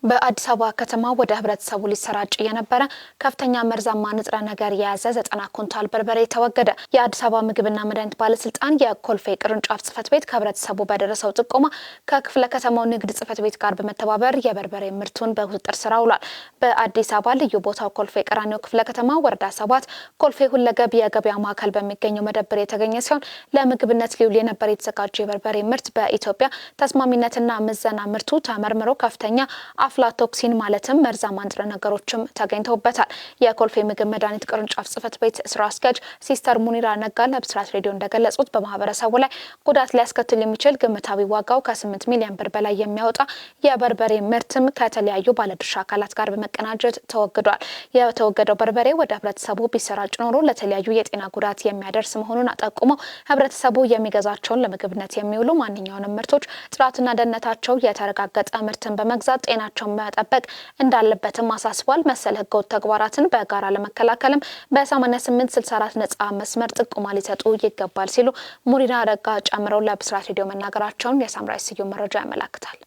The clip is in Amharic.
በአዲስ አበባ ከተማ ወደ ህብረተሰቡ ሊሰራጭ የነበረ ከፍተኛ መርዛማ ንጥረ ነገር የያዘ 90 ኩንታል በርበሬ ተወገደ። የአዲስ አበባ ምግብና መድኃኒት ባለስልጣን የኮልፌ ቅርንጫፍ ጽፈት ቤት ከህብረተሰቡ በደረሰው ጥቆማ ከክፍለ ከተማው ንግድ ጽፈት ቤት ጋር በመተባበር የበርበሬ ምርቱን በቁጥጥር ስር አውሏል። በአዲስ አበባ ልዩ ቦታው ኮልፌ ቀራኒዮ ክፍለ ከተማ ወረዳ 7 ኮልፌ ሁለገብ የገበያ ማዕከል በሚገኘው መደብር የተገኘ ሲሆን ለምግብነት ሊውል የነበረ የተዘጋጀ የበርበሬ ምርት በኢትዮጵያ ተስማሚነትና ምዘና ምርቱ ተመርምሮ ከፍተኛ አፍላቶክሲን ማለትም መርዛማ ንጥረ ነገሮችም ተገኝተውበታል። የኮልፌ ምግብ መድኃኒት ቅርንጫፍ ጽፈት ቤት ስራ አስኪያጅ ሲስተር ሙኒራ ነጋ ለብስራት ሬዲዮ እንደገለጹት በማህበረሰቡ ላይ ጉዳት ሊያስከትል የሚችል ግምታዊ ዋጋው ከ8 ሚሊዮን ብር በላይ የሚያወጣ የበርበሬ ምርትም ከተለያዩ ባለድርሻ አካላት ጋር በመቀናጀት ተወግዷል። የተወገደው በርበሬ ወደ ህብረተሰቡ ቢሰራጭ ኖሮ ለተለያዩ የጤና ጉዳት የሚያደርስ መሆኑን አጠቁመው ህብረተሰቡ የሚገዛቸውን ለምግብነት የሚውሉ ማንኛውንም ምርቶች ጥራትና ደህንነታቸው የተረጋገጠ ምርትን በመግዛት ጤናቸው መጠበቅ እንዳለበትም አሳስቧል። መሰል ህገወጥ ተግባራትን በጋራ ለመከላከልም በ8864 ነጻ መስመር ጥቆማ ሊሰጡ ይገባል ሲሉ ሙኒራ ነጋ ጨምረው ለብስራት ሬዲዮ መናገራቸውን የሳምራይ ስዩም መረጃ ያመለክታል።